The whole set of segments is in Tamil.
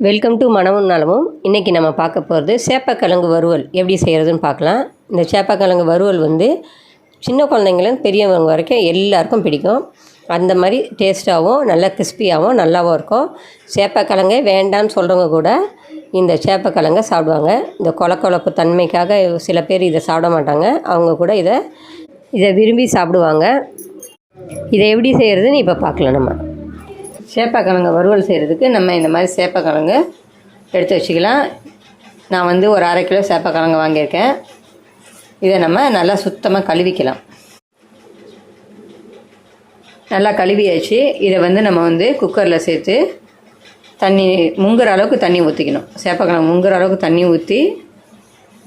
வெல்கம் டு மனமும் நலமும். இன்றைக்கி நம்ம பார்க்க போகிறது சேப்பக்கிழங்கு வறுவல் எப்படி செய்கிறதுன்னு பார்க்கலாம். இந்த சேப்பக்கிழங்கு வறுவல் சின்ன குழந்தைங்களும் பெரியவங்க வரைக்கும் எல்லாருக்கும் பிடிக்கும். அந்த மாதிரி டேஸ்ட்டாகவும் நல்லா கிறிஸ்பியாகவும் நல்லாவும் இருக்கும். சேப்பக்கிழங்கே வேண்டான்னு சொல்கிறவங்க கூட இந்த சேப்பக்கிழங்கை சாப்பிடுவாங்க. இந்த கொழப்பு தன்மைக்காக சில பேர் இதை சாப்பிட மாட்டாங்க. அவங்க கூட இதை விரும்பி சாப்பிடுவாங்க. இதை எப்படி செய்கிறதுன்னு இப்போ பார்க்கலாம். நம்ம சேப்பக்கிழங்கு வறுவல் செய்கிறதுக்கு நம்ம இந்த மாதிரி சேப்பக்கிழங்கு எடுத்து வச்சுக்கலாம். நான் ஒரு அரை கிலோ சேப்பக்கிழங்கு வாங்கியிருக்கேன். இதை நம்ம நல்லா சுத்தமாக கழுவிக்கலாம். நல்லா கழுவியாச்சு. இதை நம்ம குக்கரில் சேர்த்து தண்ணி முங்குற அளவுக்கு தண்ணி ஊற்றிக்கணும். சேப்பக்கிழங்கு முங்குற அளவுக்கு தண்ணி ஊற்றி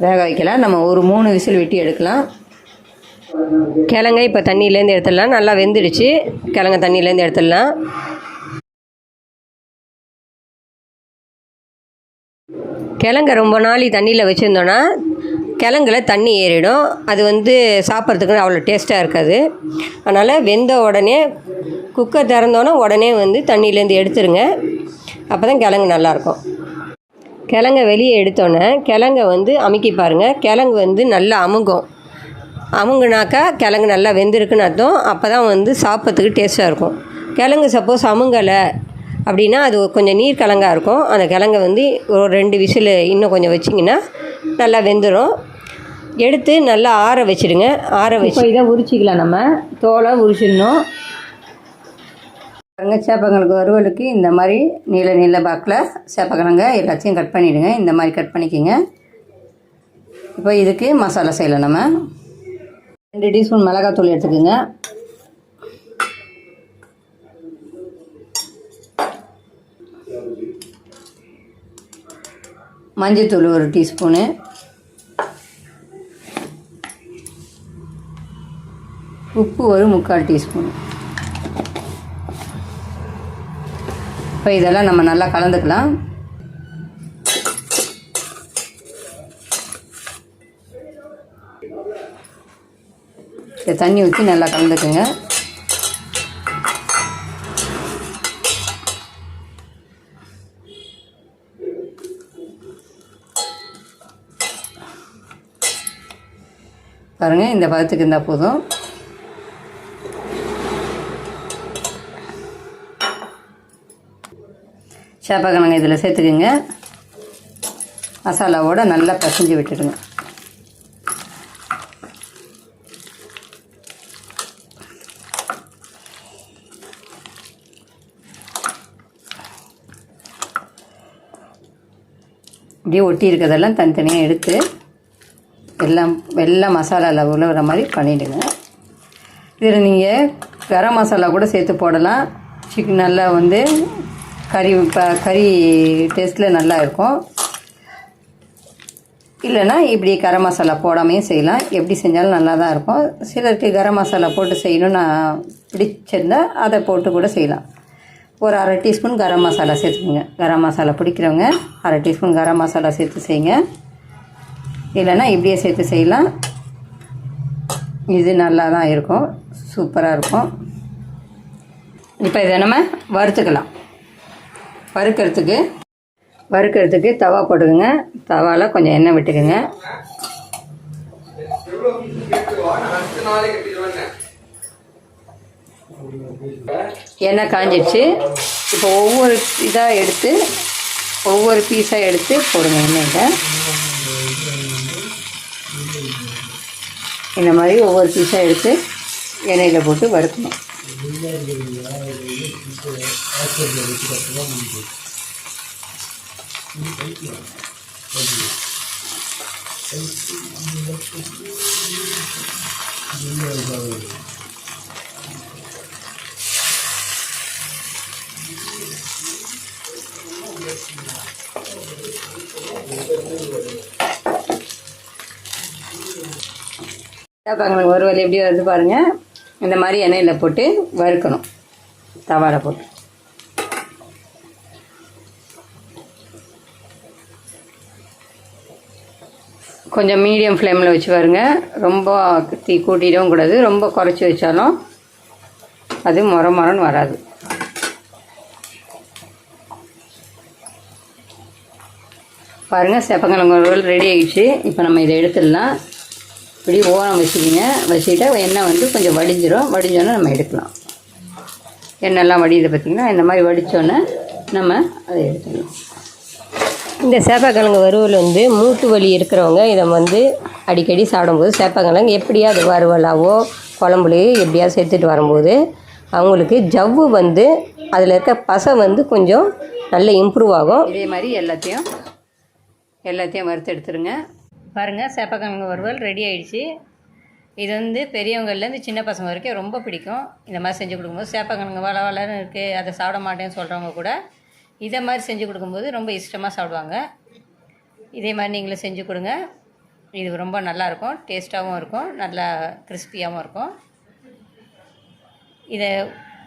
வேக வைக்கலாம். நம்ம ஒரு 3 விசில் விட்டு எடுக்கலாம். கிழங்கை இப்போ தண்ணியிலேருந்து எடுத்துடலாம். நல்லா வெந்துடுச்சு. கிழங்கு தண்ணியிலேருந்து எடுத்துடலாம். கிழங்க ரொம்ப நாள் தண்ணியில் வச்சுருந்தோன்னா கிழங்குல தண்ணி ஏறிடும். அது சாப்பிட்றதுக்கு அவ்வளோ டேஸ்ட்டாக இருக்காது. அதனால் வெந்த உடனே குக்கர் திறந்தோன்னே உடனே தண்ணியிலேருந்து எடுத்துருங்க. அப்போ தான் கிழங்கு நல்லாயிருக்கும். கிழங்க வெளியே எடுத்தோன்னே கிழங்க அமுக்கி பாருங்கள். கிழங்கு நல்லா அமுங்கும். அமுங்குனாக்கா கிழங்கு நல்லா வெந்திருக்குன்னு அர்த்தம். அப்போ தான் சாப்பிட்றதுக்கு டேஸ்ட்டாக இருக்கும். கிழங்கு சப்போஸ் அமுங்கலை அப்படின்னா அது கொஞ்சம் நீர் கிழங்காக இருக்கும். அந்த கிழங்கை ஒரு 2 விசில் இன்னும் கொஞ்சம் வச்சிங்கன்னா நல்லா வெந்துடும். எடுத்து நல்லா ஆற வச்சுடுங்க. ஆற வச்சு இதை உரிச்சிக்கலாம். நம்ம தோலை உரிச்சிடணும். சேப்பக்கிழங்கு வறுவலுக்கு இந்த மாதிரி நீல பாக்கில் சேப்பக்கிழங்க எல்லாத்தையும் கட் பண்ணிவிடுங்க. இந்த மாதிரி கட் பண்ணிக்கோங்க. இப்போ இதுக்கு மசாலா செய்யலாம். நம்ம 2 டீஸ்பூன் மிளகாத்தூள் எடுத்துக்கோங்க. மஞ்சத்தூள் 1 டீஸ்பூனு, உப்பு 1/4 டீஸ்பூன். இப்போ இதெல்லாம் நம்ம நல்லா கலந்துக்கலாம். தண்ணி ஊற்றி நல்லா கலந்துக்குங்க. பாருங்கள், இந்த பதத்துக்கு இருந்தால் போதும். சேப்பக்கிழங்கு இதில் சேர்த்துக்குங்க. மசாலாவோடு நல்லா பிசைஞ்சு விட்டுடுங்க. இப்படியே ஒட்டி இருக்கிறதெல்லாம் தனித்தனியாக எடுத்து எல்லாம் மசாலாவில் உழுவுற மாதிரி பண்ணிவிடுங்க. இதில் நீங்கள் கரம் மசாலா கூட சேர்த்து போடலாம். சிக்கன் நல்லா கறி டேஸ்ட்டில் நல்லா இருக்கும். இல்லைன்னா இப்படி கரம் மசாலா போடாமையும் செய்யலாம். எப்படி செஞ்சாலும் நல்லா தான் இருக்கும். சிலருக்கு கரம் மசாலா போட்டு செய்யணும்னு பிடிச்சிருந்தால் அதை போட்டு கூட செய்யலாம். ஒரு அரை டீஸ்பூன் கரம் மசாலா சேர்த்துக்குங்க. கரம் மசாலா பிடிக்கிறவங்க அரை டீஸ்பூன் கரம் மசாலா சேர்த்து செய்யுங்க. இல்லைன்னா இப்படியே சேர்த்து செய்யலாம். இது நல்லா தான் இருக்கும். சூப்பராக இருக்கும். இப்போ இதை நம்ம வறுத்துக்கலாம். வறுக்கிறதுக்கு தவா போட்டுக்குங்க. தவாவில் கொஞ்சம் எண்ணெய் விட்டுக்குங்க. எண்ணெய் காஞ்சிடுச்சு. இப்போ ஒவ்வொரு பீஸாக எடுத்து போடுங்க எண்ணெயில். இந்த மாதிரி ஒவ்வொரு பீஸாக எடுத்து எண்ணெயில் போட்டு வறுக்கணும். சேப்பக்கிழங்கு வறுவல் எப்படி வருது பாருங்கள். இந்த மாதிரி எண்ணெயில் போட்டு வறுக்கணும். தவாவில் போட்டு கொஞ்சம் மீடியம் ஃப்ளேமில் வச்சு பாருங்க. ரொம்ப தீ கூட்டிடவும் கூடாது, ரொம்ப குறைச்சி வச்சாலும் அது மொரன்னு வராது. பாருங்கள் சேப்பங்கிழங்கு வறுவல் ரெடி ஆகிடுச்சு. இப்போ நம்ம இதை எடுத்துடலாம். இப்படி ஓரம் வச்சுக்கிங்க. வச்சுக்கிட்டா எண்ணெய் வந்து கொஞ்சம் வடிஞ்சிடும். வடிஞ்சோன்னே நம்ம எடுக்கலாம். எண்ணெய்லாம் வடியுது பார்த்திங்கன்னா. இந்த மாதிரி வடித்தோன்னே நம்ம அதை எடுத்துக்கலாம். இந்த சேப்பக்கிழங்கு வறுவல் வந்து மூட்டு வலி இருக்கிறவங்க இதை வந்து அடிக்கடி சாப்பிடும்போது சேப்பக்கிழங்கு எப்படியாவது வறுவலாவோ குழம்புலையோ எப்படியாவது சேர்த்துட்டு வரும்போது அவங்களுக்கு ஜவ்வு வந்து அதில் இருக்க பசை வந்து கொஞ்சம் நல்ல இம்ப்ரூவ் ஆகும். இதே மாதிரி எல்லாத்தையும் வறுத்து எடுத்துருங்க. பாருங்கள் சேப்பக்கிழங்கு வறுவல் ரெடி ஆகிடுச்சு. இது வந்து பெரியவங்கள்லேருந்து சின்ன பசங்க வரைக்கும் ரொம்ப பிடிக்கும். இந்த மாதிரி செஞ்சு கொடுக்கும்போது சேப்பக்கிழங்கு வளன்னு இருக்குது அதை சாப்பிட மாட்டேன்னு சொல்கிறவங்க கூட இதை மாதிரி செஞ்சு கொடுக்கும்போது ரொம்ப இஷ்டமாக சாப்பிடுவாங்க. இதே மாதிரி நீங்களும் செஞ்சு கொடுங்க. இது ரொம்ப நல்லாயிருக்கும். டேஸ்ட்டாகவும் இருக்கும். நல்லா கிறிஸ்பியாகவும் இருக்கும். இதை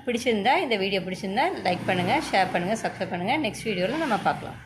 பிடிச்சிருந்தா இந்த வீடியோ பிடிச்சிருந்தா லைக் பண்ணுங்கள், ஷேர் பண்ணுங்கள், சப்ஸ்கிரைப் பண்ணுங்கள். நெக்ஸ்ட் வீடியோவில் நம்ம பார்க்கலாம்.